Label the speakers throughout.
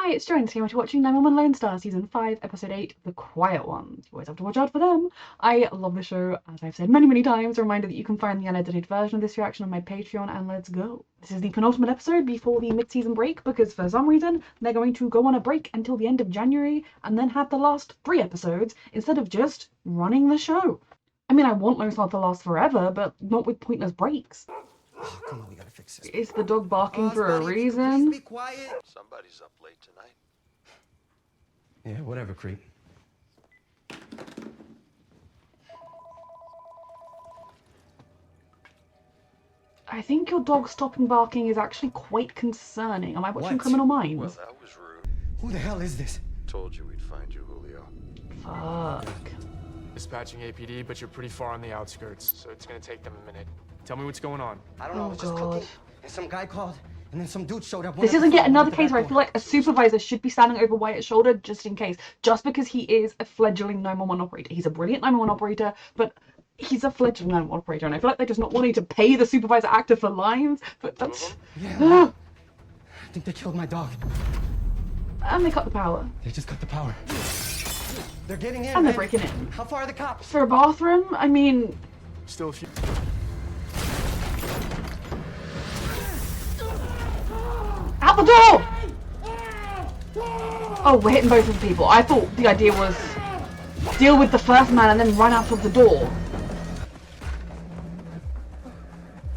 Speaker 1: Hi, it's Jo, and today we're watching 911 Lone Star Season 5, Episode 8, The Quiet Ones. You always have to watch out for them. I love the show, as I've said many, many times. A reminder that you can find the unedited version of this reaction on my Patreon, and let's go. This is the penultimate episode before the mid-season break, because for some reason, they're going to go on a break until the end of January, and then have the last 3 episodes, instead of just running the show. I mean, I want Lone Star to last forever, but not with pointless breaks.
Speaker 2: Oh, come on, we gotta fix this.
Speaker 1: Is the dog barking for a
Speaker 2: buddy,
Speaker 1: reason?
Speaker 2: please be quiet.
Speaker 3: Somebody's up late tonight.
Speaker 2: Yeah, whatever, creep.
Speaker 1: I think your dog stopping barking is actually quite concerning. Am I watching
Speaker 2: What?
Speaker 1: Criminal Minds?
Speaker 3: Well, that was rude.
Speaker 2: Who the hell is this?
Speaker 3: Told you we'd find you, Julio.
Speaker 1: Fuck.
Speaker 4: Dispatching APD, but you're pretty far on the outskirts, so it's gonna take them a minute. Tell me what's going on.
Speaker 2: I don't know, I was just
Speaker 1: God.
Speaker 2: cooking, and some guy called, and then some dude showed up.
Speaker 1: This isn't yet another case where I feel like a supervisor should be standing over Wyatt's shoulder just in case. Just because he is a fledgling 911 operator. He's a brilliant 911 operator, but he's a fledgling 911 operator, and I feel like they're just not wanting to pay the supervisor actor for lines, but that's...
Speaker 2: Yeah, I think they killed my dog.
Speaker 1: And they cut the power.
Speaker 2: They just cut the power. They're getting in,
Speaker 1: And they're
Speaker 2: man.
Speaker 1: breaking in.
Speaker 2: How far are the cops?
Speaker 1: For a bathroom? I mean...
Speaker 4: Still a few.
Speaker 1: Out the door! Oh, we're hitting both of the people. I thought the idea was deal with the first man and then run out of the door.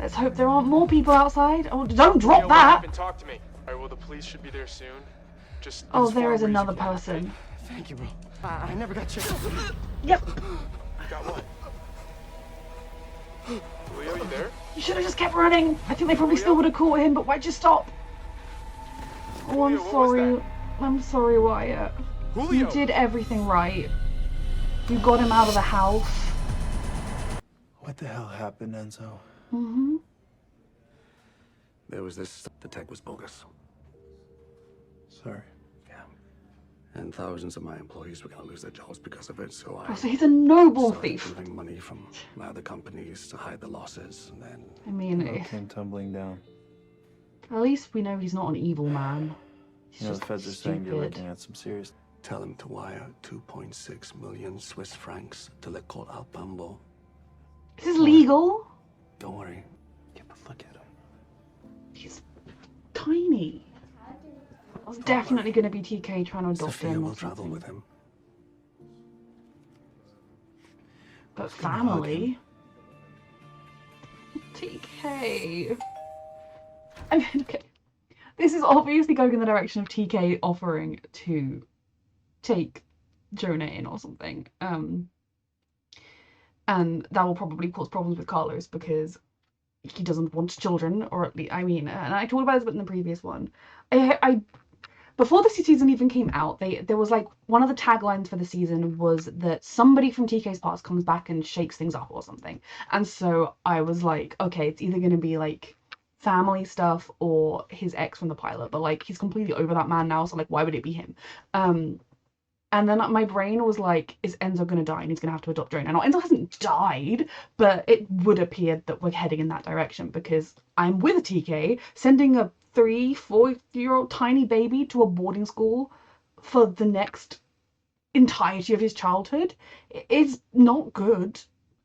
Speaker 1: Let's hope there aren't more people outside. Oh, don't drop
Speaker 4: What
Speaker 1: that!
Speaker 4: happened? Talk to me. All right, well, the police should be there soon. Just
Speaker 1: Oh,
Speaker 4: as far
Speaker 1: there is
Speaker 4: away as you
Speaker 1: another
Speaker 4: can.
Speaker 1: person.
Speaker 2: Thank you, bro. I never got checked.
Speaker 1: Yep.
Speaker 4: Got what? Julio, you there?
Speaker 1: You should have just kept running. I think they probably still would have caught him, but why'd you stop? Oh, I'm
Speaker 4: Julio, what was
Speaker 1: sorry.
Speaker 4: that?
Speaker 1: I'm sorry, Wyatt.
Speaker 4: Julio!
Speaker 1: You did everything right. You got him out of the house.
Speaker 5: What the hell happened, Enzo?
Speaker 1: Mm-hmm.
Speaker 3: There was this. The tech was bogus.
Speaker 5: Sorry.
Speaker 3: Yeah. And thousands of my employees were gonna lose their jobs because of it, so I
Speaker 1: Oh, so he's a noble
Speaker 3: started
Speaker 1: thief.
Speaker 3: moving money from my other companies to hide the losses, and then
Speaker 1: I mean,
Speaker 5: It all came tumbling down.
Speaker 1: at least we know he's not an evil man. He's
Speaker 5: You know,
Speaker 1: just
Speaker 5: the feds are saying you're
Speaker 1: stupid.
Speaker 5: looking at some serious...
Speaker 3: tell him to wire 2.6 million Swiss francs to Le Col Al Bambo.
Speaker 1: Is this legal?
Speaker 3: Don't worry.
Speaker 5: Yeah, but look at him.
Speaker 1: He's tiny. It's definitely going to be TK trying to adopt
Speaker 3: Sophia
Speaker 1: him
Speaker 3: will
Speaker 1: or
Speaker 3: travel
Speaker 1: something.
Speaker 3: with him.
Speaker 1: But
Speaker 3: gonna hug
Speaker 1: family? TK. I mean, okay. This is obviously going in the direction of TK offering to take Jonah in or something. And that will probably cause problems with Carlos because he doesn't want children, or at least, I mean, and I talked about this in the previous one. I before the season even came out, there was like one of the taglines for the season was that somebody from TK's past comes back and shakes things up or something. And so I was like, okay, it's either going to be like family stuff or his ex from the pilot, but like he's completely over that man now, so like why would it be him? And then my brain was like, is Enzo going to die and he's going to have to adopt Jonah? Now, Enzo hasn't died, but it would appear that we're heading in that direction because I'm with TK. Sending a 3-4-year-old tiny baby to a boarding school for the next entirety of his childhood is not good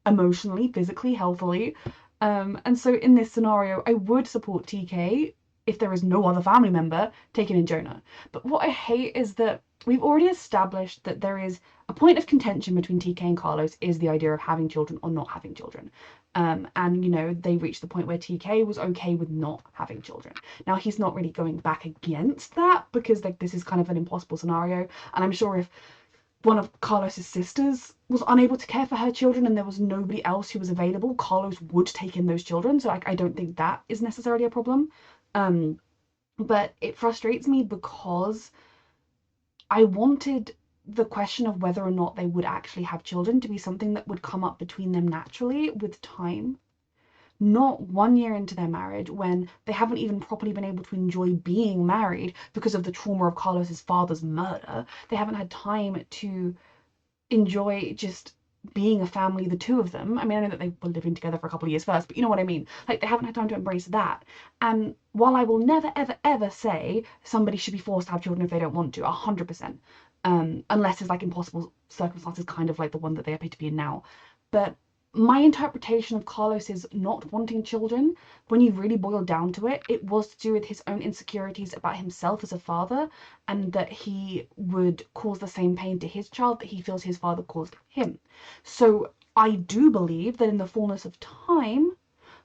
Speaker 1: emotionally, physically, healthily. And so in this scenario, I would support TK if there is no other family member taking in Jonah. But what I hate is that we've already established that there is a point of contention between TK and Carlos is the idea of having children or not having children. And, you know, they reached the point where TK was okay with not having children. Now, he's not really going back against that because, like, this is kind of an impossible scenario. And I'm sure if one of Carlos's sisters was unable to care for her children and there was nobody else who was available, Carlos would take in those children. So I don't think that is necessarily a problem. But it frustrates me because I wanted the question of whether or not they would actually have children to be something that would come up between them naturally with time. Not 1 year into their marriage when they haven't even properly been able to enjoy being married because of the trauma of Carlos's father's murder. They haven't had time to enjoy just being a family, the two of them. I mean, I know that they were living together for a couple of years first, but you know what I mean? Like, they haven't had time to embrace that. And while I will never, ever, ever say somebody should be forced to have children if they don't want to, 100%, unless it's like impossible circumstances, kind of like the one that they appear to be in now. But my interpretation of Carlos's not wanting children, when you really boil down to it, it was to do with his own insecurities about himself as a father, and that he would cause the same pain to his child that he feels his father caused him. So I do believe that in the fullness of time,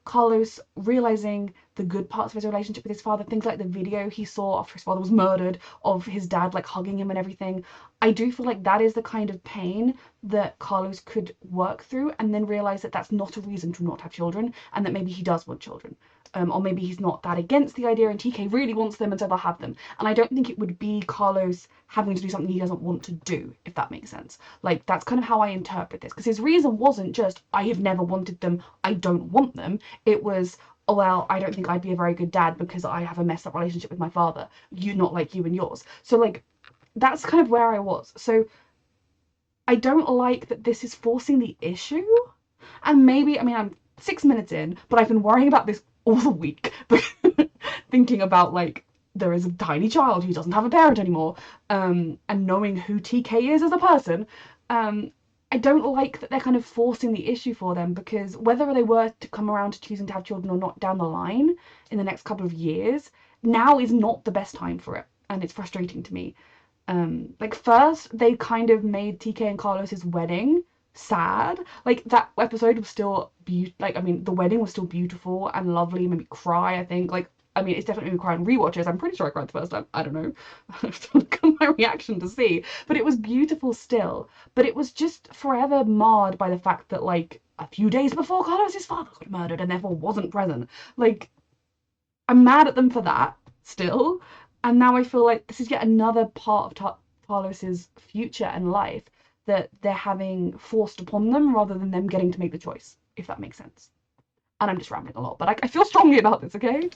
Speaker 1: Carlos realizing the good parts of his relationship with his father, things like the video he saw after his father was murdered of his dad like hugging him and everything, I do feel like that is the kind of pain that Carlos could work through, and then realize that that's not a reason to not have children, and that maybe he does want children. Or maybe he's not that against the idea and TK really wants them and so they'll have them. And I don't think it would be Carlos having to do something he doesn't want to do, if that makes sense. Like, that's kind of how I interpret this, because his reason wasn't just, I have never wanted them, I don't want them. It was, oh, well, I don't think I'd be a very good dad because I have a messed up relationship with my father. You, not like you and yours. So, like, that's kind of where I was. So I don't like that this is forcing the issue. And maybe, I mean, I'm 6 minutes in, but I've been worrying about this all the week, thinking about, like, there is a tiny child who doesn't have a parent anymore, and knowing who TK is as a person. I don't like that they're kind of forcing the issue for them, because whether they were to come around to choosing to have children or not down the line in the next couple of years, now is not the best time for it, and it's frustrating to me. Like, first they kind of made TK and Carlos's wedding sad. Like, that episode was still like, I mean, the wedding was still beautiful and lovely, made me cry, I think. Like, I mean, it's definitely made me cry in rewatches. I'm pretty sure I cried the first time. I don't know. I have to look at my reaction to see. But it was beautiful still. But it was just forever marred by the fact that, like, a few days before, Carlos's father got murdered and therefore wasn't present. Like, I'm mad at them for that still. And now I feel like this is yet another part of Carlos's future and life that they're having forced upon them rather than them getting to make the choice, if that makes sense. And I'm just rambling a lot, but I feel strongly about this, okay?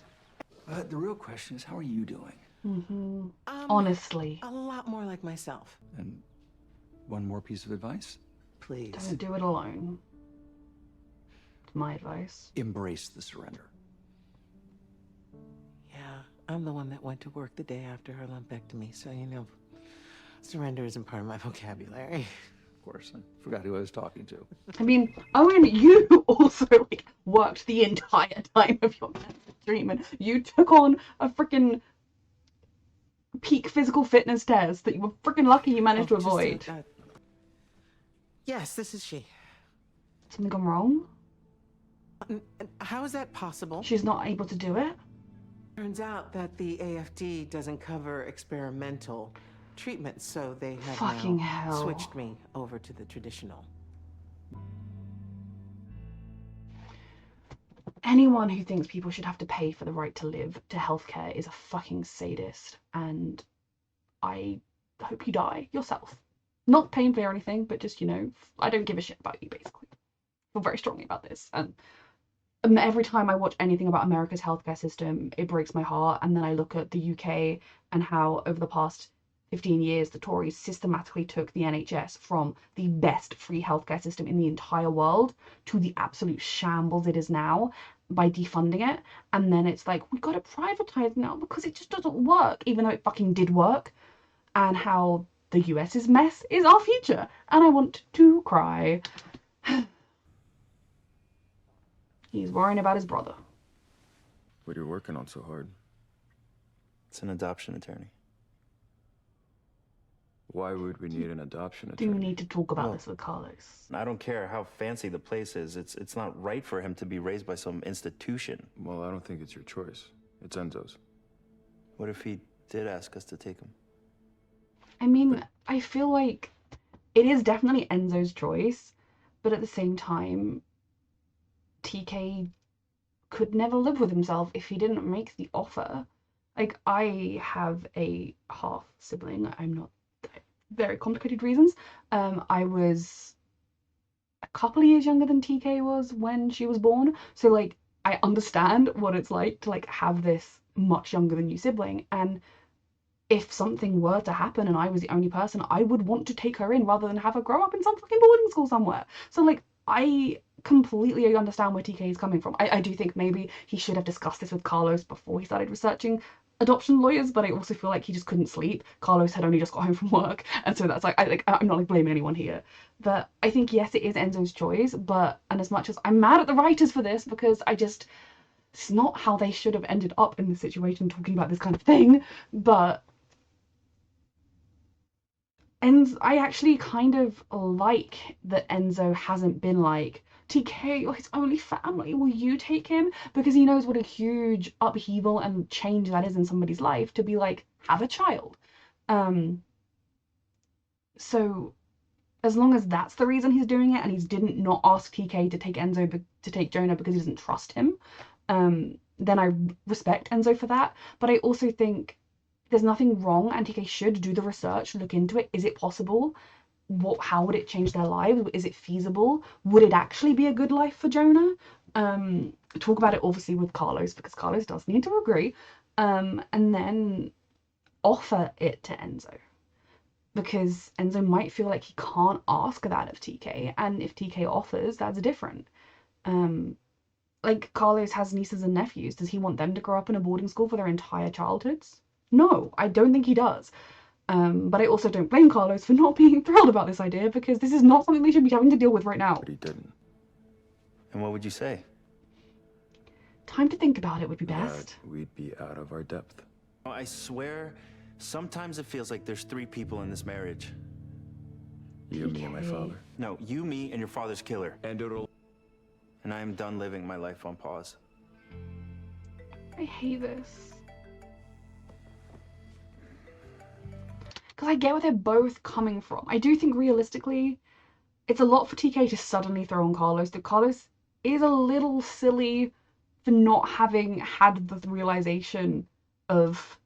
Speaker 6: The real question is, how are you doing?
Speaker 1: Honestly.
Speaker 7: A lot more like myself.
Speaker 6: And one more piece of advice?
Speaker 7: Please.
Speaker 1: Don't do it alone. It's my advice.
Speaker 6: Embrace the surrender.
Speaker 7: Yeah, I'm the one that went to work the day after her lumpectomy, so, you know, surrender isn't part of my vocabulary.
Speaker 6: Of course, I forgot who I was talking to.
Speaker 1: I mean, Owen, you also, like, worked the entire time of your cancer treatment. You took on a freaking peak physical fitness test that you were freaking lucky you managed to avoid.
Speaker 7: Yes, this is she.
Speaker 1: Something gone wrong?
Speaker 7: How is that possible?
Speaker 1: She's not able to do it?
Speaker 7: Turns out that the AFD doesn't cover experimental treatment, so they have
Speaker 1: Fucking
Speaker 7: now
Speaker 1: hell.
Speaker 7: switched me over to the traditional.
Speaker 1: Anyone who thinks people should have to pay for the right to live to healthcare is a fucking sadist, and I hope you die yourself. Not painfully or anything, but just, you know, I don't give a shit about you, basically. I feel very strongly about this, and every time I watch anything about America's healthcare system, it breaks my heart. And then I look at the UK and how over the past 15 years, the Tories systematically took the NHS from the best free healthcare system in the entire world to the absolute shambles it is now by defunding it. And then it's like, we got to privatize now because it just doesn't work, even though it fucking did work. And how the US's mess is our future. And I want to cry. He's worrying about his brother.
Speaker 8: What are you working on so hard?
Speaker 5: It's an adoption attorney.
Speaker 8: Why would we need an adoption
Speaker 1: Do
Speaker 8: attorney?
Speaker 1: we need to talk about this with Carlos?
Speaker 5: I don't care how fancy the place is. It's not right for him to be raised by some institution.
Speaker 8: Well, I don't think it's your choice. It's Enzo's.
Speaker 5: What if he did ask us to take him?
Speaker 1: I mean, I feel like it is definitely Enzo's choice, but at the same time, TK could never live with himself if he didn't make the offer. Like, I have a half sibling. I'm not, very complicated reasons. I was a couple of years younger than TK was when she was born, so like I understand what it's like to like have this much younger than you sibling, and if something were to happen and I was the only person, I would want to take her in rather than have her grow up in some fucking boarding school somewhere. So like, I completely understand where TK is coming from. I do think maybe he should have discussed this with Carlos before he started researching adoption lawyers, but I also feel like he just couldn't sleep. Carlos had only just got home from work, and so that's like, I'm not like blaming anyone here, but I think yes, it is Enzo's choice. But and as much as I'm mad at the writers for this, because it's not how they should have ended up in this situation talking about this kind of thing, but I actually kind of like that Enzo hasn't been like, TK, you're his only family, will you take him? Because he knows what a huge upheaval and change that is in somebody's life to be like, have a child. So as long as that's the reason he's doing it, and he's didn't not ask TK to take to take Jonah because he doesn't trust him, then I respect Enzo for that. But I also think there's nothing wrong, and TK should do the research, look into it. Is it possible? How would it change their lives? Is it feasible? Would it actually be a good life for Jonah? Talk about it obviously with Carlos, because Carlos does need to agree, and then offer it to Enzo, because Enzo might feel like he can't ask that of TK, and if TK offers, that's different. Like, Carlos has nieces and nephews. Does he want them to grow up in a boarding school for their entire childhoods? No, I don't think he does. But I also don't blame Carlos for not being thrilled about this idea, because this is not something they should be having to deal with right now.
Speaker 8: But he didn't.
Speaker 5: And what would you say?
Speaker 1: Time to think about it would be best.
Speaker 8: That we'd be out of our depth.
Speaker 5: I swear, sometimes it feels like there's 3 people in this marriage.
Speaker 8: You, me, and my father.
Speaker 5: No, you, me, and your father's killer.
Speaker 8: And it'll...
Speaker 5: And I am done living my life on pause.
Speaker 1: I hate this. Because I get where they're both coming from. I do think realistically, it's a lot for TK to suddenly throw on Carlos. That Carlos is a little silly for not having had the realization of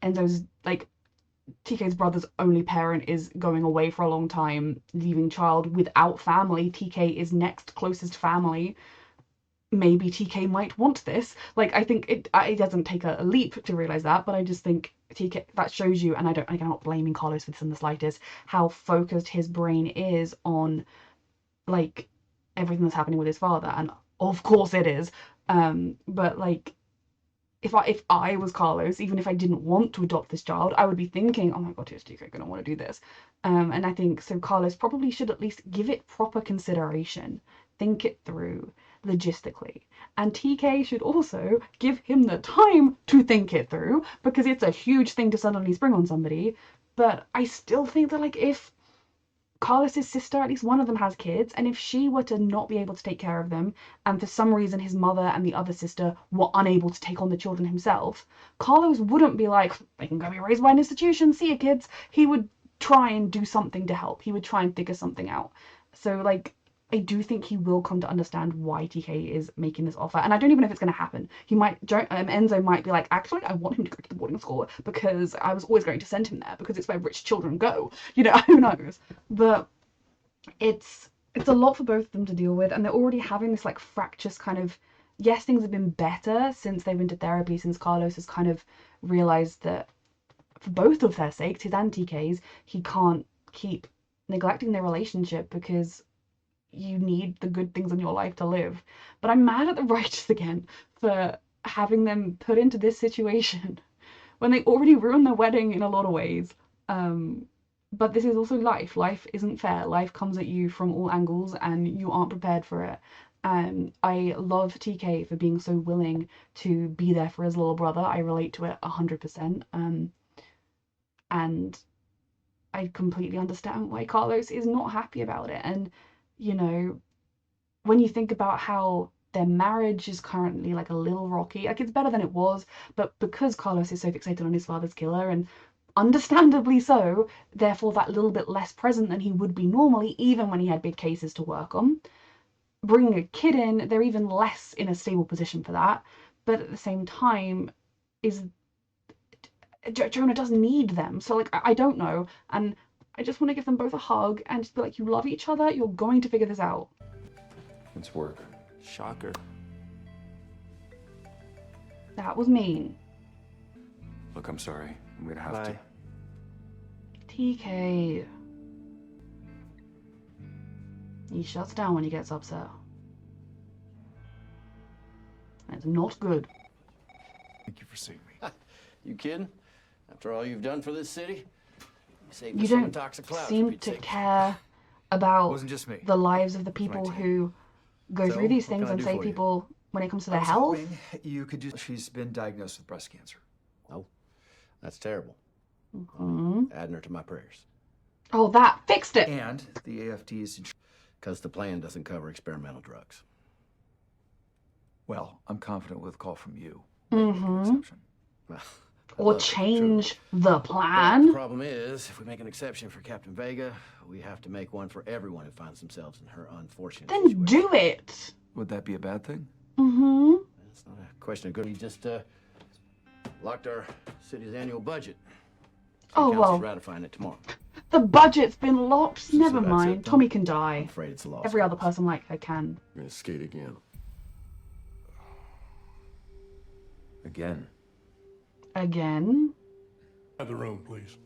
Speaker 1: Enzo's, like, TK's brother's only parent is going away for a long time, leaving child without family. TK is next closest family. Maybe TK might want this. Like, I think it doesn't take a leap to realize that, but I just think TK, that shows you, and I'm not blaming Carlos for this in the slightest, how focused his brain is on, like, everything that's happening with his father. And of course it is. But like, if I was Carlos, even if I didn't want to adopt this child, I would be thinking, oh my god, is TK gonna want to do this? And I think so Carlos probably should at least give it proper consideration, think it through logistically. And TK should also give him the time to think it through, because it's a huge thing to suddenly spring on somebody. But I still think that, like, if Carlos's sister, at least one of them, has kids, and if she were to not be able to take care of them, and for some reason his mother and the other sister were unable to take on the children himself, Carlos wouldn't be like, they can go be raised by an institution, see you kids. He would try and do something to help. He would try and figure something out. So, like, I do think he will come to understand why TK is making this offer, and I don't even know if it's going to happen. He might, Enzo might be like, actually, I want him to go to the boarding school because I was always going to send him there because it's where rich children go. You know, who knows? But it's a lot for both of them to deal with, and they're already having this, like, fractious kind of, yes, things have been better since they've been to therapy, since Carlos has kind of realized that for both of their sakes, his and TK's, he can't keep neglecting their relationship because you need the good things in your life to live. But I'm mad at the writers again for having them put into this situation when they already ruined their wedding in a lot of ways. But this is also life. Life isn't fair. Life comes at you from all angles and you aren't prepared for it. I love TK for being so willing to be there for his little brother. I relate to it 100%. And I completely understand why Carlos is not happy about it. And, you know, when you think about how their marriage is currently, like, a little rocky, like, it's better than it was, but because Carlos is so fixated on his father's killer, and understandably so, therefore that little bit less present than he would be normally, even when he had big cases to work on. Bringing a kid in, they're even less in a stable position for that, but at the same time, Jonah does need them. So, like, I don't know, and I just want to give them both a hug and just be like, you love each other, you're going to figure this out.
Speaker 8: It's work.
Speaker 5: Shocker.
Speaker 1: That was mean.
Speaker 8: Look, I'm sorry. I'm gonna have
Speaker 5: Bye.
Speaker 8: to.
Speaker 1: TK. He shuts down when he gets upset. It's not good.
Speaker 8: Thank you for seeing me.
Speaker 9: You kidding? After all you've done for this city? You saved
Speaker 1: You
Speaker 9: us from
Speaker 1: don't
Speaker 9: the toxic clouds, for
Speaker 1: seem
Speaker 9: Pete's
Speaker 1: to
Speaker 9: sake.
Speaker 1: care about
Speaker 8: Wasn't just me.
Speaker 1: the lives of the
Speaker 8: was my
Speaker 1: people
Speaker 8: team.
Speaker 1: who go
Speaker 8: So,
Speaker 1: through these
Speaker 8: what can
Speaker 1: things
Speaker 8: I
Speaker 1: and
Speaker 8: do
Speaker 1: save
Speaker 8: for you?
Speaker 1: people when it comes to
Speaker 10: I
Speaker 1: their
Speaker 10: was
Speaker 1: health.
Speaker 10: hoping you could just. She's been diagnosed with breast cancer.
Speaker 9: Oh, that's terrible.
Speaker 1: Mhm.
Speaker 9: Adding her to my prayers.
Speaker 1: Oh, that fixed it.
Speaker 10: And the AFD's.
Speaker 9: Because the plan doesn't cover experimental drugs.
Speaker 10: Well, I'm confident with a call from you.
Speaker 1: Mhm.
Speaker 10: Exception.
Speaker 9: Well,
Speaker 1: Or
Speaker 9: love it,
Speaker 1: change the
Speaker 9: But the
Speaker 1: plan.
Speaker 9: problem is, if we make an exception for Captain Vega, we have to make one for everyone who finds themselves in her unfortunate
Speaker 1: Then
Speaker 9: situation.
Speaker 1: do it.
Speaker 10: Would that be a bad thing?
Speaker 1: Mm-hmm.
Speaker 9: It's not a question of good. We just locked our city's annual budget.
Speaker 1: Oh,
Speaker 9: Council's
Speaker 1: well.
Speaker 9: ratifying it tomorrow.
Speaker 1: The budget's been locked. Never
Speaker 5: that's
Speaker 1: mind.
Speaker 5: it, then?
Speaker 1: Tommy can
Speaker 9: I'm
Speaker 1: die.
Speaker 9: afraid it's a loss.
Speaker 1: Every other person like her can.
Speaker 3: We're gonna skate again.
Speaker 8: Again.
Speaker 1: Again.
Speaker 3: Have the room, please.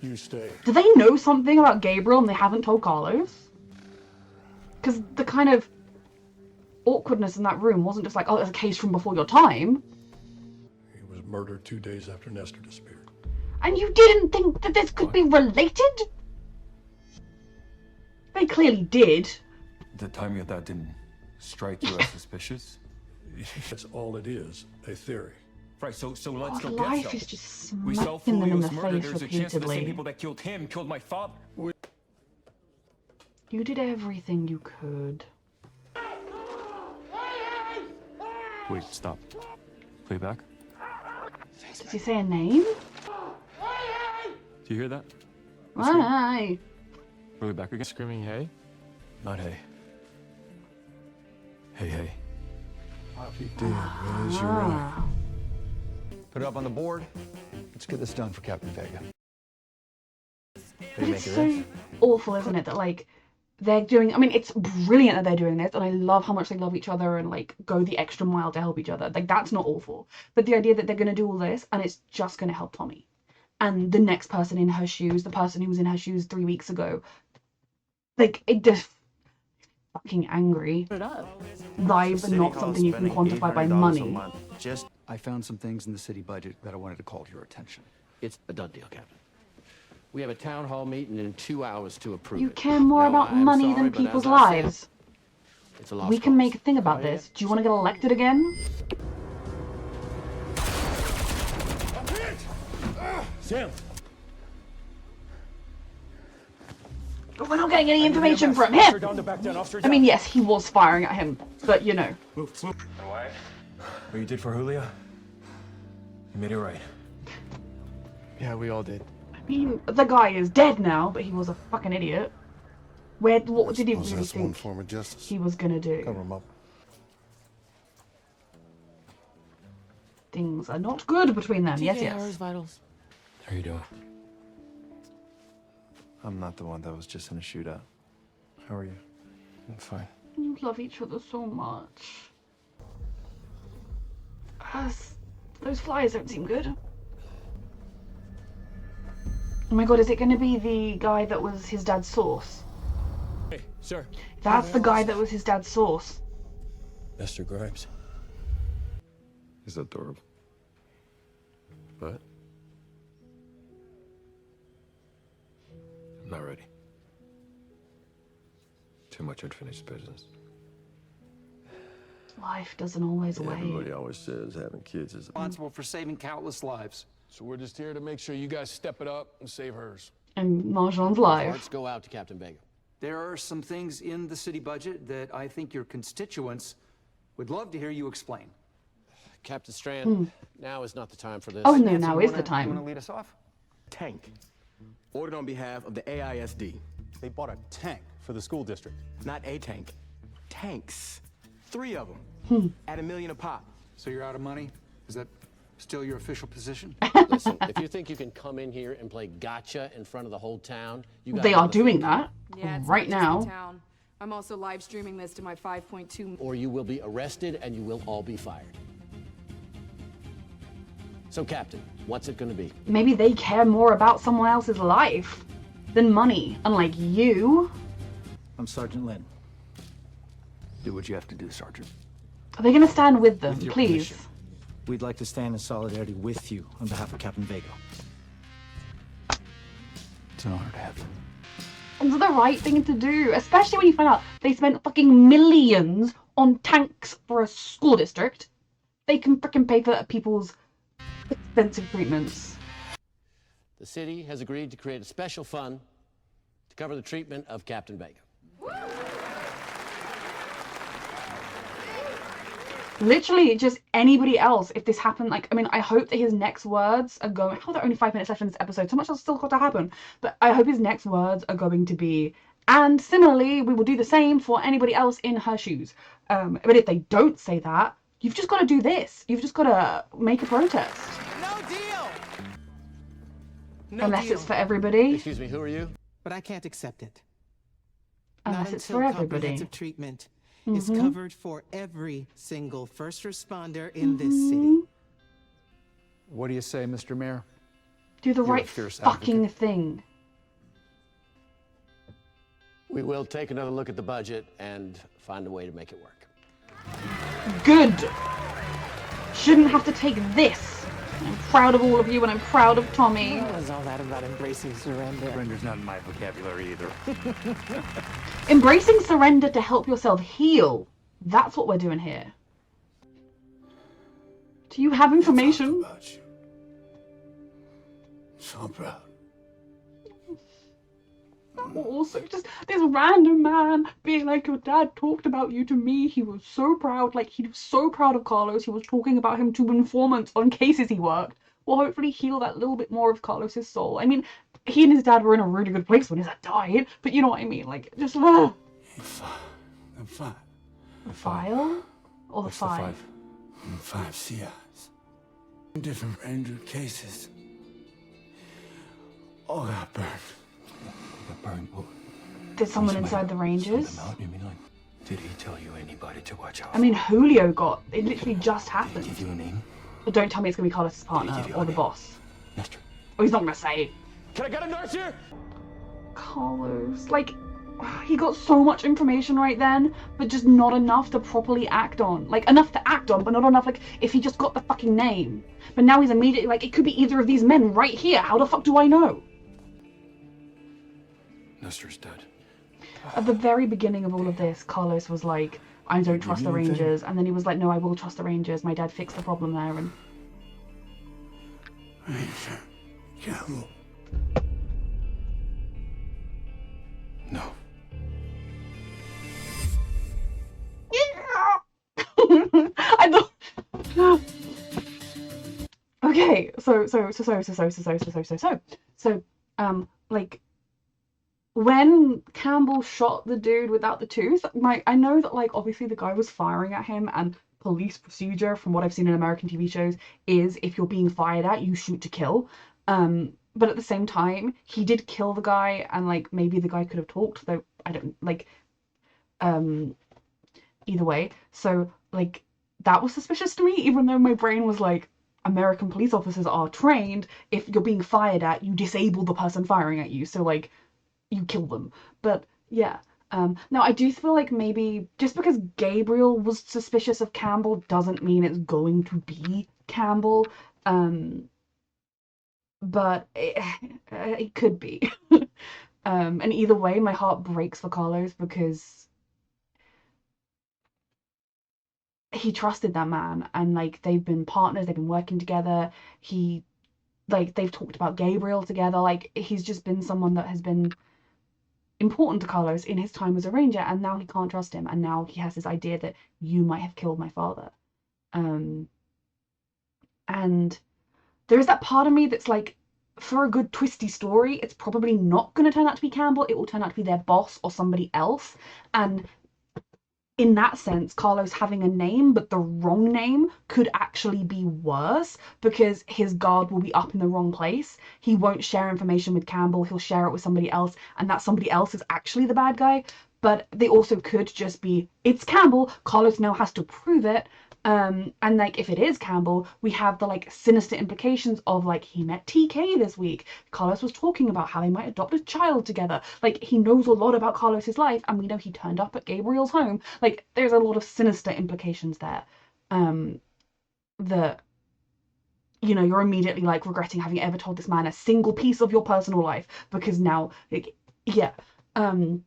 Speaker 3: You stay.
Speaker 1: Do they know something about Gabriel and they haven't told Carlos? Because the kind of awkwardness in that room wasn't just like, oh, it's a case from before your time.
Speaker 3: He was murdered 2 days after Nestor disappeared.
Speaker 1: And you didn't think that this could be related? They clearly did.
Speaker 8: The timing of that didn't strike you as suspicious?
Speaker 3: That's all it is, a theory.
Speaker 11: Right, so let's
Speaker 1: God,
Speaker 11: go
Speaker 1: life
Speaker 11: get
Speaker 1: is
Speaker 11: some.
Speaker 1: just
Speaker 11: We saw
Speaker 1: smacking them in the
Speaker 11: Fulio's murder.
Speaker 1: face
Speaker 11: There's a chance that the same
Speaker 1: repeatedly.
Speaker 11: people that killed him killed my father.
Speaker 1: You did everything you could.
Speaker 11: Wait, stop. Play back.
Speaker 1: Did you say a name?
Speaker 11: Do you hear that?
Speaker 1: Why?
Speaker 11: Play back again.
Speaker 4: Screaming, hey?
Speaker 8: Not hey. Hey, hey.
Speaker 3: He did, Rez, you're right.
Speaker 1: Ah.
Speaker 10: Put it up on the board. Let's get this done for Captain Vega.
Speaker 1: But it's so awful, isn't it? That like they're doing. I mean, it's brilliant that they're doing this, and I love how much they love each other and like go the extra mile to help each other. Like that's not awful. But the idea that they're gonna do all this and it's just gonna help Tommy, and the next person in her shoes, the person who was in her shoes 3 weeks ago, like it just fucking angry. Live and not something you can quantify by money.
Speaker 9: Just,
Speaker 10: I found some things in the city budget that I wanted to call to your attention.
Speaker 9: it's a done deal, Captain. We have a town hall meeting in 2 hours to approve
Speaker 1: You
Speaker 9: it.
Speaker 1: care more
Speaker 9: Now,
Speaker 1: about
Speaker 9: I'm
Speaker 1: money
Speaker 9: sorry,
Speaker 1: than
Speaker 9: but as
Speaker 1: people's
Speaker 9: I said,
Speaker 1: lives.
Speaker 9: It's a lost
Speaker 1: We can
Speaker 9: cause.
Speaker 1: make a thing about this. Do you want to get elected again?
Speaker 4: Sam!
Speaker 1: But we're not getting any information from him.
Speaker 4: Down to back down, officer
Speaker 1: I mean, yes, he was firing at him, but you know.
Speaker 8: What you did for Julia, you made it right.
Speaker 4: Yeah, we all did.
Speaker 1: I mean, the guy is dead now, but he was a fucking idiot. What did he really
Speaker 3: That's one
Speaker 1: think
Speaker 3: form of justice.
Speaker 1: he was gonna do?
Speaker 3: Cover him up.
Speaker 1: Things are not good between them. Yes,
Speaker 7: TK, how's
Speaker 1: yes.
Speaker 7: vitals?
Speaker 8: How you doing? I'm not the one that was just in a shootout. How are you? I'm fine.
Speaker 1: You love each other so much. Those flies don't seem good. Oh my god, is it gonna be the guy that was his dad's source?
Speaker 4: Hey, sir.
Speaker 1: That's the guy that was his dad's source.
Speaker 3: Mr. Grimes.
Speaker 8: He's adorable. But I'm not ready. Too much unfinished business.
Speaker 1: Life doesn't always wait.
Speaker 3: Everybody always says having kids is
Speaker 2: Responsible for saving countless lives.
Speaker 4: So we're just here to make sure you guys step it up and save hers.
Speaker 1: And Marjan's
Speaker 9: Hearts
Speaker 1: life.
Speaker 9: go out to Captain Vega.
Speaker 2: There are some things in the city budget that I think your constituents would love to hear you explain.
Speaker 9: Captain Strand, now is not the time for this.
Speaker 1: Oh no,
Speaker 2: Nancy,
Speaker 1: now
Speaker 2: you
Speaker 1: is
Speaker 2: wanna-
Speaker 1: the
Speaker 2: You want
Speaker 1: time.
Speaker 2: to lead us off?
Speaker 12: Tank. Ordered on behalf of the AISD. They bought a tank for the school district. Not a tank. Tanks. 3 of them. At $1 million a pop.
Speaker 2: So you're out of money? Is that still your official position?
Speaker 9: Listen, if you think you can come in here and play gotcha in front of the whole town, you got
Speaker 1: They are
Speaker 9: another
Speaker 1: doing
Speaker 9: thing.
Speaker 1: that
Speaker 13: Yeah, it's
Speaker 1: right
Speaker 13: not just the
Speaker 1: now.
Speaker 13: town. I'm also live streaming this to my 5.2.
Speaker 9: Or you will be arrested and you will all be fired. So, Captain, what's it gonna be?
Speaker 1: Maybe they care more about someone else's life than money, unlike you.
Speaker 6: I'm Sergeant Lynn. Do what you have to do, Sergeant.
Speaker 1: Are they gonna stand with them,
Speaker 6: With your
Speaker 1: please?
Speaker 6: permission, we'd like to stand in solidarity with you on behalf of Captain Vega. It's an honor to have you.
Speaker 1: It's the right thing to do, especially when you find out they spent fucking millions on tanks for a school district. They can freaking pay for people's expensive treatments.
Speaker 9: The city has agreed to create a special fund to cover the treatment of Captain Vega.
Speaker 1: Literally, just anybody else, if this happened, like, I mean, I hope that his next words are going, oh, there are only 5 minutes left in this episode, so much has still got to happen, but I hope his next words are going to be, and similarly, we will do the same for anybody else in her shoes. But if they don't say that, you've just got to do this. You've just got to make a protest.
Speaker 7: No deal! No
Speaker 1: Unless
Speaker 7: deal.
Speaker 1: it's for everybody.
Speaker 9: Excuse me, who are you?
Speaker 7: But I can't accept it.
Speaker 1: Unless
Speaker 7: Not
Speaker 1: it's
Speaker 7: until
Speaker 1: for everybody.
Speaker 7: comprehensive treatment is covered for every single first responder in this city.
Speaker 6: What do you say, Mr. Mayor?
Speaker 1: Do the
Speaker 6: You're a
Speaker 1: right
Speaker 6: fierce
Speaker 1: fucking thing.
Speaker 9: We will take another look at the budget and find a way to make it work.
Speaker 1: Good. Shouldn't have to take this. I'm proud of all of you and I'm proud of Tommy.
Speaker 7: What was all that about embracing surrender?
Speaker 11: Surrender's not in my vocabulary either.
Speaker 1: Embracing surrender to help yourself heal. That's what we're doing here. Do you have information?
Speaker 3: About you. So proud.
Speaker 1: Also, just this random man being like, your dad talked about you to me. He was so proud. Like, he was so proud of Carlos. He was talking about him to informants on cases he worked. Will hopefully heal that little bit more of Carlos's soul. I mean, he and his dad were in a really good place when his dad died, but you know what I mean. Like, just
Speaker 3: The five.
Speaker 1: the file or the
Speaker 11: What's the
Speaker 1: five.
Speaker 3: 5 CIs. Different Ranger cases. All got burned.
Speaker 11: Got burned. Well,
Speaker 1: Did someone inside the Rangers?
Speaker 11: you mean like, did he tell you anybody to watch out?
Speaker 1: I mean, Julio got. It literally just happened.
Speaker 11: Did he give you a name?
Speaker 1: But don't tell me it's gonna be Carlos's partner or the boss.
Speaker 11: Nestor.
Speaker 1: Oh, he's not gonna say.
Speaker 12: Can I get a nurse here?
Speaker 1: Carlos, like, he got so much information right then, but just not enough to properly act on. Like, enough to act on, but not enough, like, if he just got the fucking name. But now he's immediately, like, it could be either of these men right here. How the fuck do I know?
Speaker 11: Nestor's dead.
Speaker 1: At the very beginning of all of this, Carlos was like, I don't trust the Rangers. And then he was like, no, I will trust the Rangers. My dad fixed the problem there. And
Speaker 3: Ranger. Campbell.
Speaker 11: No.
Speaker 1: I thought. Okay, like, when Campbell shot the dude without the tooth, I know that, like, obviously the guy was firing at him, and police procedure, from what I've seen in American TV shows, is if you're being fired at, you shoot to kill. But at the same time, he did kill the guy, and, like, maybe the guy could have talked, though I don't, like, either way. So, like, that was suspicious to me, even though my brain was like, American police officers are trained, if you're being fired at, you disable the person firing at you, so, like, you kill them. But, yeah. Now, I do feel like maybe just because Gabriel was suspicious of Campbell doesn't mean it's going to be Campbell. But it could be. And either way, my heart breaks for Carlos because he trusted that man, and, like, they've been partners, they've been working together. They've talked about Gabriel together. Like, he's just been someone that has been important to Carlos in his time as a ranger, and now he can't trust him, and now he has this idea that you might have killed my father. And there is that part of me that's like, for a good twisty story, it's probably not going to turn out to be Campbell. It will turn out to be their boss or somebody else. And in that sense, Carlos having a name, but the wrong name, could actually be worse, because his guard will be up in the wrong place. He won't share information with Campbell. He'll share it with somebody else, and that somebody else is actually the bad guy. But they also could just be, it's Campbell. Carlos now has to prove it. And like if it is Campbell, we have the like sinister implications of like he met TK this week. Carlos was talking about how they might adopt a child together. Like he knows a lot about Carlos's life, and we know he turned up at Gabriel's home. Like there's a lot of sinister implications there. That you're immediately like regretting having ever told this man a single piece of your personal life, because now like yeah. I'm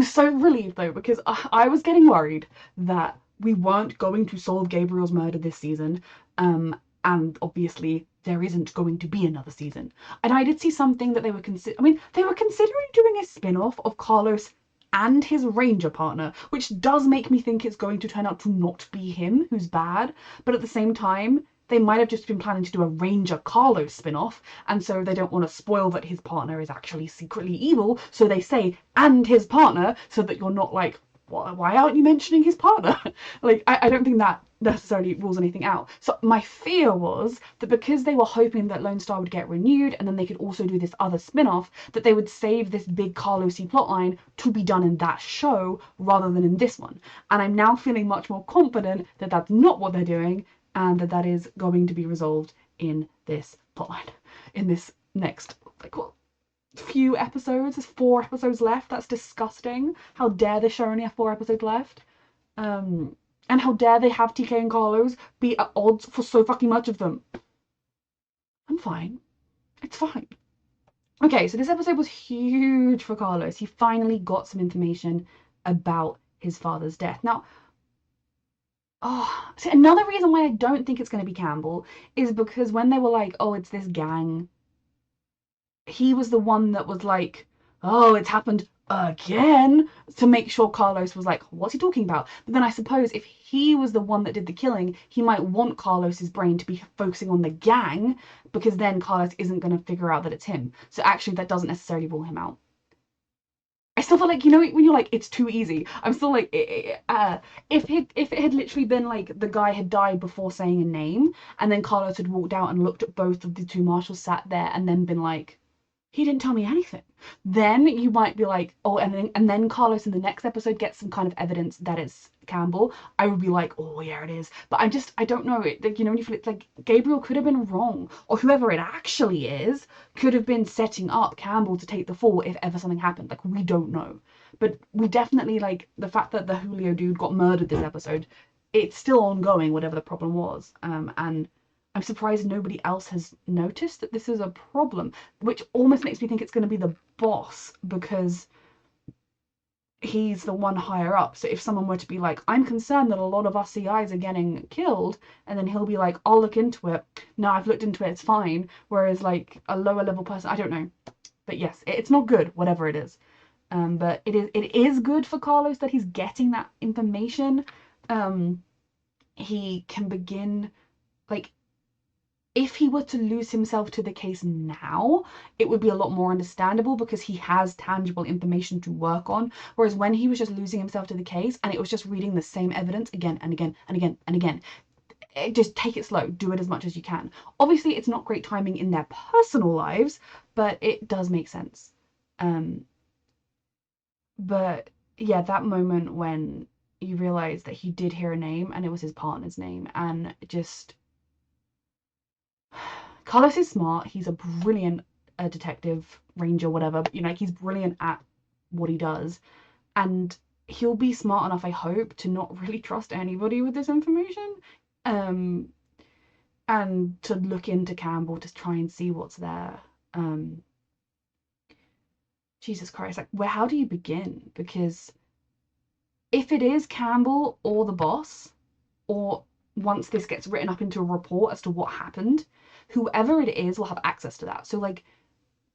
Speaker 1: so relieved though, because I was getting worried that we weren't going to solve Gabriel's murder this season, and obviously there isn't going to be another season. And I did see something that they were they were considering doing a spin-off of Carlos and his ranger partner, which does make me think it's going to turn out to not be him who's bad, but at the same time they might have just been planning to do a Ranger Carlos spin-off, and so they don't want to spoil that his partner is actually secretly evil, so they say, and his partner, so that you're not like, why aren't you mentioning his partner? Like, I don't think that necessarily rules anything out. So my fear was that because they were hoping that Lone Star would get renewed, and then they could also do this other spin-off, that they would save this big Carlos-y plotline to be done in that show rather than in this one. And I'm now feeling much more confident that that's not what they're doing, and that is going to be resolved in this plotline, in this next, like, what, few episodes. There's 4 episodes left. That's disgusting. How dare the show only have 4 episodes left? And how dare they have TK and Carlos be at odds for so fucking much of them? I'm fine. It's fine. Okay, so this episode was huge for Carlos. He finally got some information about his father's death. Now, see, another reason why I don't think it's going to be Campbell is because when they were like, oh, it's this gang, he was the one that was like, oh, it's happened again, to make sure Carlos was like, what's he talking about? But then I suppose if he was the one that did the killing, he might want Carlos's brain to be focusing on the gang, because then Carlos isn't going to figure out that it's him. So actually that doesn't necessarily rule him out. I still feel like, when you're like, it's too easy, I'm still like, if it had literally been like the guy had died before saying a name, and then Carlos had walked out and looked at both of the 2 marshals sat there and then been like, he didn't tell me anything, then you might be like, oh, and then Carlos in the next episode gets some kind of evidence that it's Campbell. I would be like, oh yeah, it is. But I don't know, like, when you feel it's like Gabriel could have been wrong, or whoever it actually is could have been setting up Campbell to take the fall if ever something happened. Like, we don't know, but we definitely, like, the fact that the Julio dude got murdered this episode, it's still ongoing, whatever the problem was. And I'm surprised nobody else has noticed that this is a problem, which almost makes me think it's going to be the boss, because he's the one higher up. So if someone were to be like, I'm concerned that a lot of our CIs are getting killed, and then he'll be like, I'll look into it. No, I've looked into it, it's fine. Whereas like a lower level person, I don't know. But yes, it's not good, whatever it is. But it is good for Carlos that he's getting that information. He can begin, like, if he were to lose himself to the case now, it would be a lot more understandable because he has tangible information to work on. Whereas when he was just losing himself to the case and it was just reading the same evidence again and again and again and again, just take it slow, do it as much as you can. Obviously, it's not great timing in their personal lives, but it does make sense. But yeah, that moment when you realize that he did hear a name and it was his partner's name, and just... Carlos is smart. He's a brilliant detective, ranger, whatever. He's brilliant at what he does. And he'll be smart enough, I hope, to not really trust anybody with this information. And to look into Campbell to try and see what's there. Jesus Christ, like, how do you begin? Because if it is Campbell or the boss, or once this gets written up into a report as to what happened, whoever it is will have access to that. So like,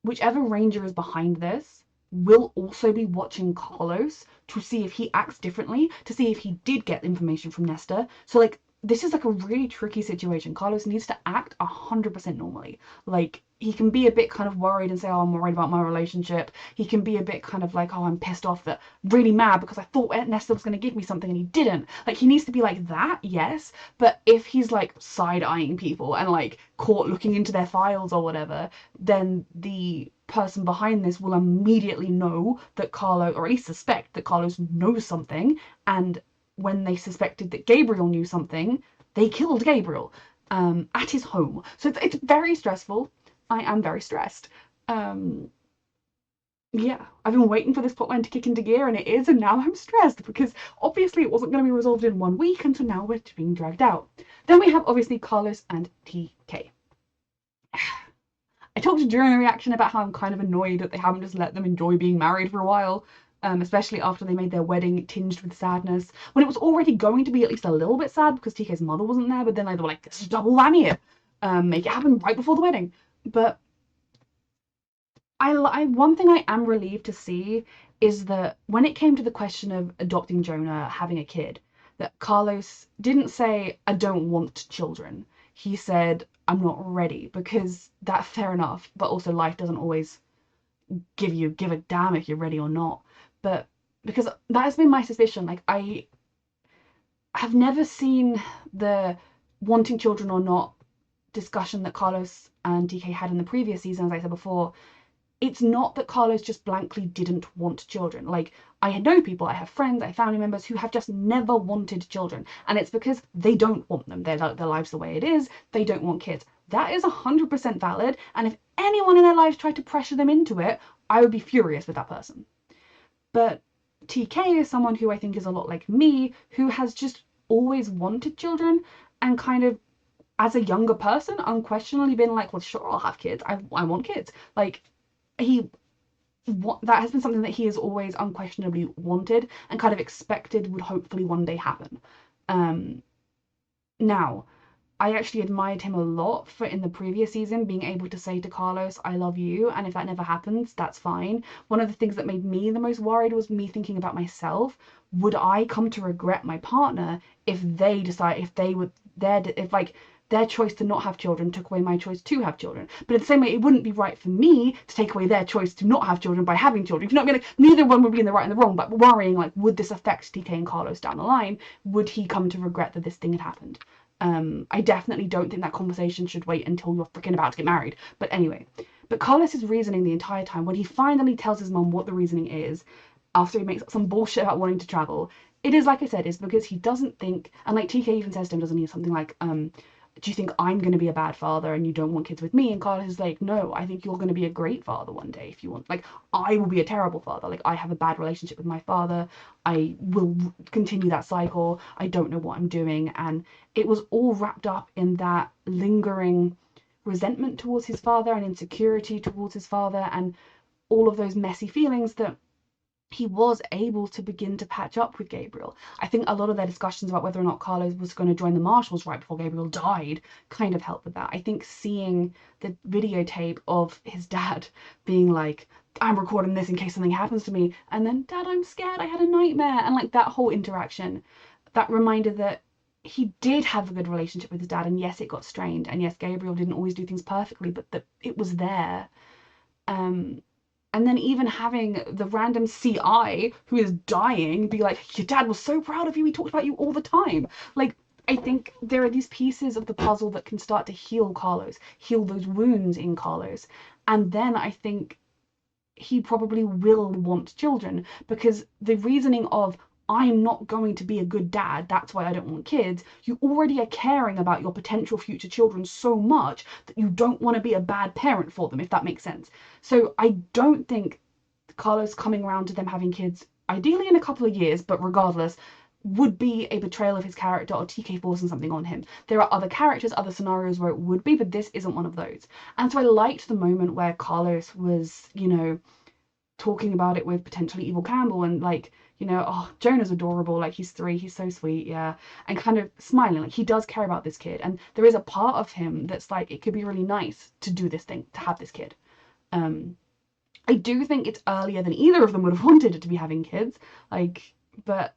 Speaker 1: whichever ranger is behind this will also be watching Carlos to see if he acts differently, to see if he did get information from Nestor. So like, this is like a really tricky situation. Carlos needs to act 100% normally. Like, he can be a bit kind of worried and say, oh, I'm worried about my relationship. He can be a bit kind of like, oh, I'm pissed off, that really mad because I thought Nestor was going to give me something and he didn't. Like, he needs to be like that, yes. But if he's like side-eyeing people and like caught looking into their files or whatever, then the person behind this will immediately know that Carlos, or at least suspect that Carlos knows something, and when they suspected that Gabriel knew something, they killed Gabriel at his home. So it's very stressful. I am very stressed. Yeah, I've been waiting for this plotline to kick into gear, and it is, and now I'm stressed because obviously it wasn't going to be resolved in 1 week, and so now we're being dragged out. Then we have obviously Carlos and TK. I talked during the reaction about how I'm kind of annoyed that they haven't just let them enjoy being married for a while, especially after they made their wedding tinged with sadness, when it was already going to be at least a little bit sad because TK's mother wasn't there, but then they were like, this is double whammy it. Make it happen right before the wedding. But one thing I am relieved to see is that when it came to the question of adopting Jonah, having a kid, that Carlos didn't say, I don't want children. He said, I'm not ready, because that's fair enough, but also life doesn't always give a damn if you're ready or not. But because that has been my suspicion, like I have never seen the wanting children or not discussion that Carlos and TK had in the previous season, as I said before. It's not that Carlos just blankly didn't want children. Like, I know people, I have friends, I have family members who have just never wanted children. And it's because they don't want them. Their life's the way it is. They don't want kids. That is 100% valid. And if anyone in their lives tried to pressure them into it, I would be furious with that person. But TK is someone who I think is a lot like me, who has just always wanted children and kind of, as a younger person, unquestionably been like, well, sure, I'll have kids. I want kids. Like, that has been something that he has always unquestionably wanted and kind of expected would hopefully one day happen. Now, I actually admired him a lot for, in the previous season, being able to say to Carlos, I love you, and if that never happens, that's fine. One of the things that made me the most worried was me thinking about myself. Would I come to regret my partner if they decide, if their choice to not have children took away my choice to have children? But in the same way, it wouldn't be right for me to take away their choice to not have children by having children. You know what I mean? Like, neither one would be in the right and the wrong, but worrying, like, would this affect TK and Carlos down the line? Would he come to regret that this thing had happened? I definitely don't think that conversation should wait until you're freaking about to get married. But anyway, but Carlos's reasoning the entire time, when he finally tells his mum what the reasoning is, after he makes up some bullshit about wanting to travel, it is, like I said, is because he doesn't think, and like TK even says to him, doesn't he, something like, do you think I'm going to be a bad father and you don't want kids with me? And Carlos is like, no, I think you're going to be a great father one day if you want. Like, I will be a terrible father. Like, I have a bad relationship with my father. I will continue that cycle. I don't know what I'm doing. And it was all wrapped up in that lingering resentment towards his father and insecurity towards his father and all of those messy feelings that he was able to begin to patch up with Gabriel. I think a lot of their discussions about whether or not Carlos was going to join the Marshals right before Gabriel died kind of helped with that. I think seeing the videotape of his dad being like, I'm recording this in case something happens to me, and then, Dad, I'm scared, I had a nightmare, and like that whole interaction, that reminder that he did have a good relationship with his dad, and yes, it got strained, and yes, Gabriel didn't always do things perfectly, but that it was there. And then even having the random CI who is dying be like, your dad was so proud of you, he talked about you all the time. Like, I think there are these pieces of the puzzle that can start to heal Carlos, heal those wounds in Carlos. And then I think he probably will want children, because the reasoning of, I'm not going to be a good dad, that's why I don't want kids, you already are caring about your potential future children so much that you don't want to be a bad parent for them, if that makes sense. So I don't think Carlos coming around to them having kids, ideally in a couple of years, but regardless, would be a betrayal of his character or TK forcing something on him. There are other characters, other scenarios where it would be, but this isn't one of those. And so I liked the moment where Carlos was, you know, talking about it with potentially evil Campbell and like, you know, oh, Jonah's adorable, like he's 3, he's so sweet, yeah, and kind of smiling, like he does care about this kid, and there is a part of him that's like, it could be really nice to do this thing, to have this kid. I do think it's earlier than either of them would have wanted it to be having kids, like, but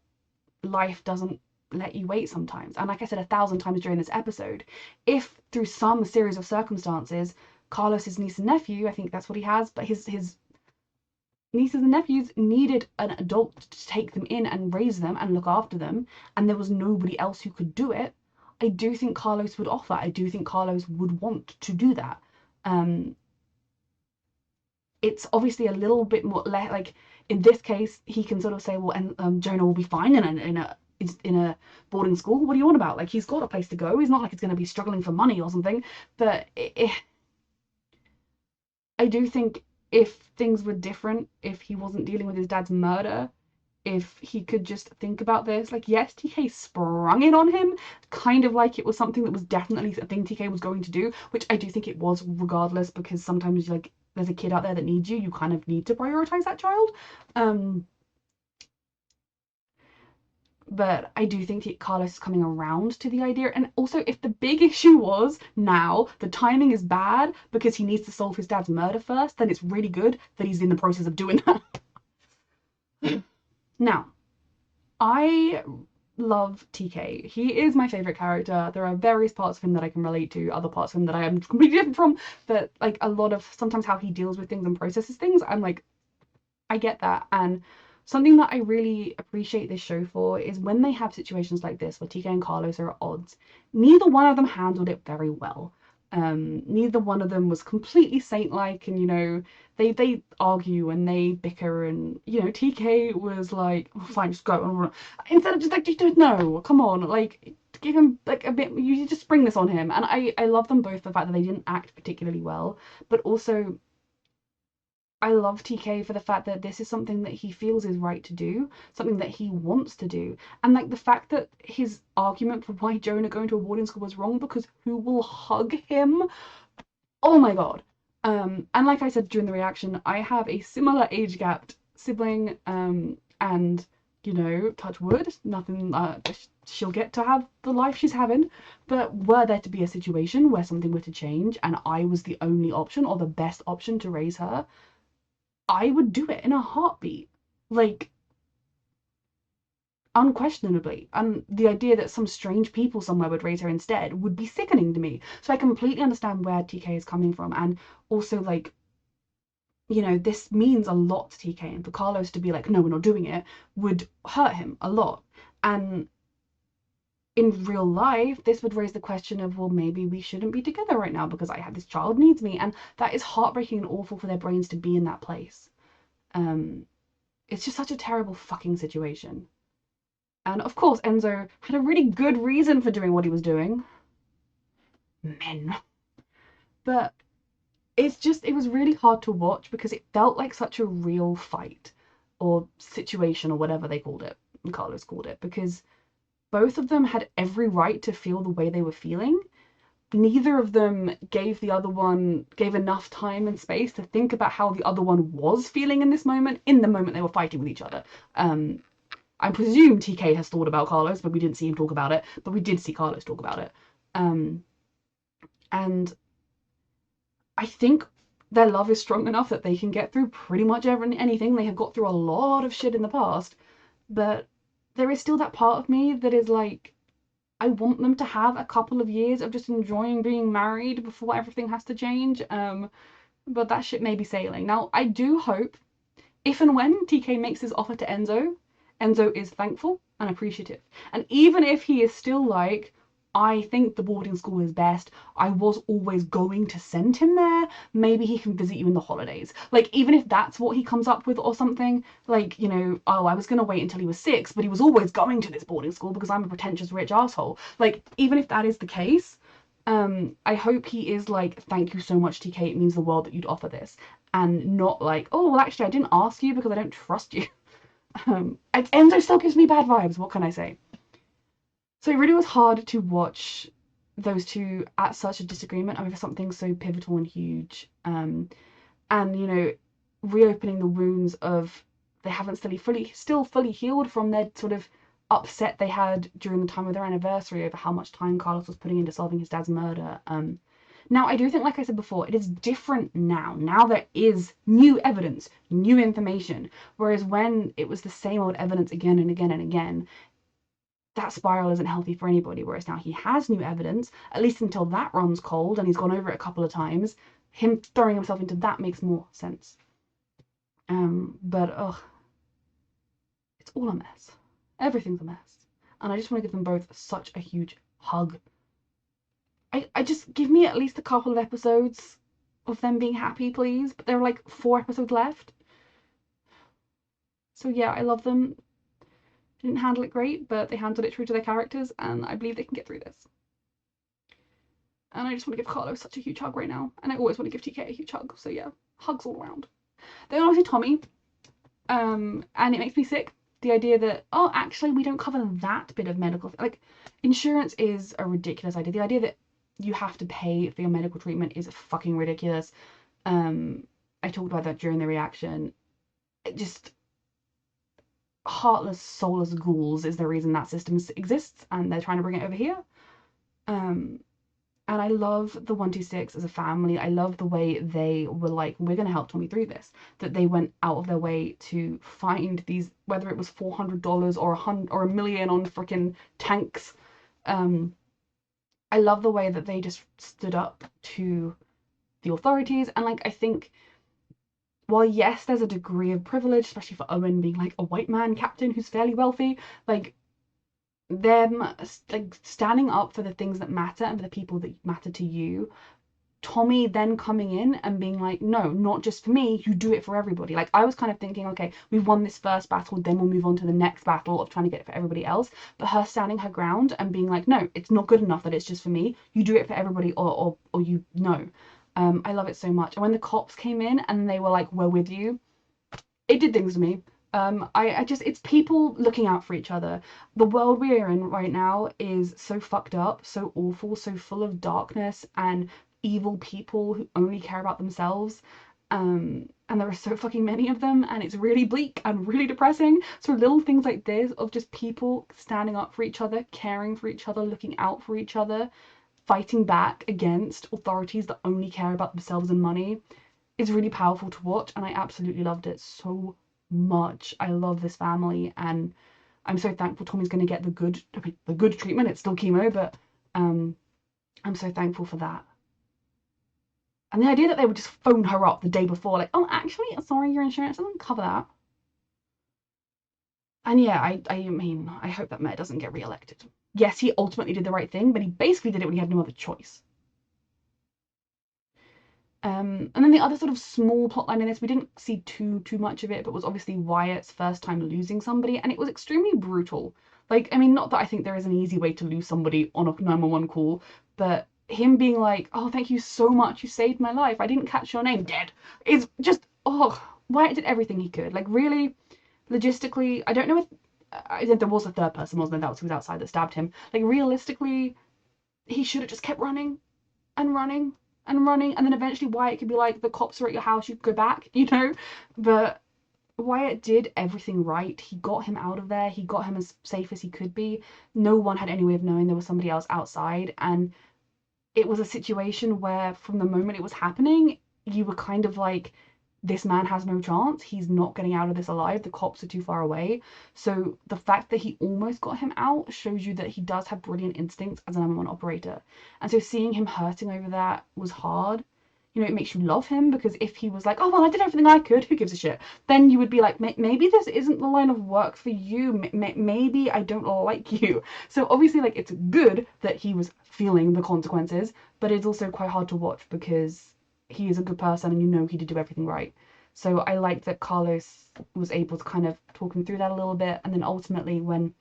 Speaker 1: life doesn't let you wait sometimes. And like I said 1,000 times during this episode, if through some series of circumstances, Carlos's niece and nephew, I think that's what he has, but his nieces and nephews needed an adult to take them in and raise them and look after them, and there was nobody else who could do it, I do think Carlos would offer. I do think Carlos would want to do that. It's obviously a little bit more like in this case he can sort of say, well, and Jonah will be fine in a is in a boarding school. What do you want about? Like, he's got a place to go. He's not like he's going to be struggling for money or something. But I do think if things were different, if he wasn't dealing with his dad's murder, if he could just think about this, like, yes, TK sprung it on him, kind of like it was something that was definitely a thing TK was going to do, which I do think it was regardless, because sometimes, like, there's a kid out there that needs you kind of need to prioritize that child. But I do think Carlos is coming around to the idea. And also, if the big issue was now the timing is bad because he needs to solve his dad's murder first, then it's really good that he's in the process of doing that. Now, I love TK. He is my favorite character. There are various parts of him that I can relate to, other parts of him that I am completely different from, but like a lot of sometimes how he deals with things and processes things, I'm like, I get that. And something that I really appreciate this show for is when they have situations like this where TK and Carlos are at odds, neither one of them handled it very well. Neither one of them was completely saint-like, and, you know, they argue and they bicker, and, you know, TK was like, oh, fine, just go. Instead of just like, no, come on, like, give him like a bit, you just spring this on him. And I love them both for the fact that they didn't act particularly well, but also I love TK for the fact that this is something that he feels is right to do, something that he wants to do. And like the fact that his argument for why Jonah going to a boarding school was wrong because who will hug him? Oh my god. And like I said during the reaction, I have a similar age gapped sibling, and, you know, touch wood, nothing, she'll get to have the life she's having. But were there to be a situation where something were to change and I was the only option or the best option to raise her, I would do it in a heartbeat, like, unquestionably. And the idea that some strange people somewhere would raise her instead would be sickening to me. So I completely understand where TK is coming from, and also, like, you know, this means a lot to TK, and for Carlos to be like, no, we're not doing it, would hurt him a lot. And in real life, this would raise the question of, well, maybe we shouldn't be together right now because I have this child needs me, and that is heartbreaking and awful for their brains to be in that place. It's just such a terrible fucking situation. And of course, Enzo had a really good reason for doing what he was doing. Men. But it was really hard to watch because it felt like such a real fight or situation or whatever they called it, Carlos called it, because both of them had every right to feel the way they were feeling. Neither of them gave enough time and space to think about how the other one was feeling in the moment they were fighting with each other. I presume TK has thought about Carlos, but we didn't see him talk about it, but we did see Carlos talk about it. And I think their love is strong enough that they can get through pretty much anything. They have got through a lot of shit in the past, but there is still that part of me that is like, I want them to have a couple of years of just enjoying being married before everything has to change. But that ship may be sailing. Now, I do hope, if and when TK makes his offer to Enzo, Enzo is thankful and appreciative. And even if he is still like, I think the boarding school is best, I was always going to send him there, maybe he can visit you in the holidays. Like, even if that's what he comes up with or something, like, you know, oh, I was going to wait until he was 6, but he was always going to this boarding school because I'm a pretentious rich asshole. Like, even if that is the case, I hope he is like, thank you so much, TK, it means the world that you'd offer this. And not like, oh, well, actually, I didn't ask you because I don't trust you. Enzo still gives me bad vibes, what can I say? So it really was hard to watch those two at such a disagreement over something so pivotal and huge. And, you know, reopening the wounds of they haven't still fully healed from their sort of upset they had during the time of their anniversary over how much time Carlos was putting into solving his dad's murder. Now, I do think, like I said before, it is different now. Now there is new evidence, new information, whereas when it was the same old evidence again and again and again, that spiral isn't healthy for anybody. Whereas now he has new evidence, at least until that runs cold and he's gone over it a couple of times, him throwing himself into that makes more sense. But it's all a mess. Everything's a mess. And I just want to give them both such a huge hug. I just, give me at least a couple of episodes of them being happy, please. But there are like 4 episodes left. So yeah, I love them. didn't handle it great, but they handled it true to their characters, and I believe they can get through this. And I just want to give Carlo such a huge hug right now, and I always want to give TK a huge hug, so yeah, hugs all around. Then obviously Tommy, and it makes me sick, the idea that, oh, actually we don't cover that bit of medical, like, insurance is a ridiculous idea. The idea that you have to pay for your medical treatment is fucking ridiculous. I talked about that during the reaction. It just, heartless, soulless ghouls is the reason that system exists, and they're trying to bring it over here. And I love the 126 as a family. I love the way they were like, we're going to help Tommy through this. That they went out of their way to find these, whether it was $400 or $1 million on freaking tanks. I love the way that they just stood up to the authorities. And like, I think, while yes, there's a degree of privilege, especially for Owen being like a white man captain who's fairly wealthy, like, them like standing up for the things that matter and for the people that matter to you. Tommy then coming in and being like, no, not just for me, you do it for everybody. Like, I was kind of thinking, okay, we've won this first battle, then we'll move on to the next battle of trying to get it for everybody else. But her standing her ground and being like, no, it's not good enough that it's just for me, you do it for everybody, or you know. I love it so much. And when the cops came in and they were like, we're with you, it did things to me. I just, it's people looking out for each other. The world we are in right now is so fucked up, so awful, so full of darkness and evil people who only care about themselves. And there are so fucking many of them, and it's really bleak and really depressing. So little things like this of just people standing up for each other, caring for each other, looking out for each other, fighting back against authorities that only care about themselves and money is really powerful to watch, and I absolutely loved it so much. I love this family, and I'm so thankful Tommy's going to get the good treatment. It's still chemo, but I'm so thankful for that. And the idea that they would just phone her up the day before, like, oh, actually, sorry, your insurance doesn't cover that. And yeah, I mean, I hope that Mayor doesn't get re-elected. Yes, he ultimately did the right thing, but he basically did it when he had no other choice. And then the other sort of small plotline in this, we didn't see too much of it, but was obviously Wyatt's first time losing somebody, and it was extremely brutal. Like, I mean, not that I think there is an easy way to lose somebody on a 911 call, but him being like, oh, thank you so much, you saved my life, I didn't catch your name, dead. It's just, oh, Wyatt did everything he could. Like, really, logistically, I don't know if there was a third person, wasn't there? That was who was outside that stabbed him. Like, realistically, he should have just kept running and running and running, and then eventually Wyatt could be like, the cops are at your house, you could go back, you know? But Wyatt did everything right. He got him out of there. He got him as safe as he could be. No one had any way of knowing there was somebody else outside, and it was a situation where from the moment it was happening, you were kind of like, this man has no chance. He's not getting out of this alive. The cops are too far away. So the fact that he almost got him out shows you that he does have brilliant instincts as a 911 operator. And so seeing him hurting over that was hard. You know, it makes you love him, because if he was like, oh, well, I did everything I could, who gives a shit? Then you would be like, maybe this isn't the line of work for you. Maybe I don't like you. So obviously, like, it's good that he was feeling the consequences, but it's also quite hard to watch because he is a good person and you know he did do everything right. So I liked that Carlos was able to kind of talk him through that a little bit, and then ultimately when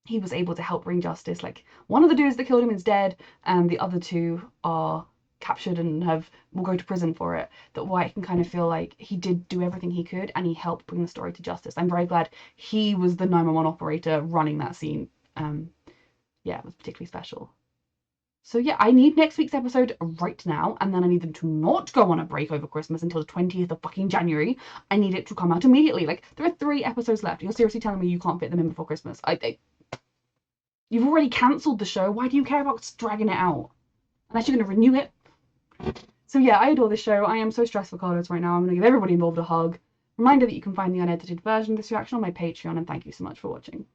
Speaker 1: he was able to help bring justice, like, one of the dudes that killed him is dead and the other two are captured and will go to prison for it, that Wyatt can kind of feel like he did do everything he could and he helped bring the story to justice. I'm very glad he was the 911 operator running that scene. Yeah, it was particularly special. So yeah, I need next week's episode right now, and then I need them to not go on a break over Christmas until the 20th of fucking January. I need it to come out immediately. Like, there are 3 episodes left. You're seriously telling me you can't fit them in before Christmas? You've already cancelled the show. Why do you care about dragging it out? Unless you're going to renew it. So yeah, I adore this show. I am so stressed for Carlos right now. I'm going to give everybody involved a hug. Reminder that you can find the unedited version of this reaction on my Patreon, and thank you so much for watching.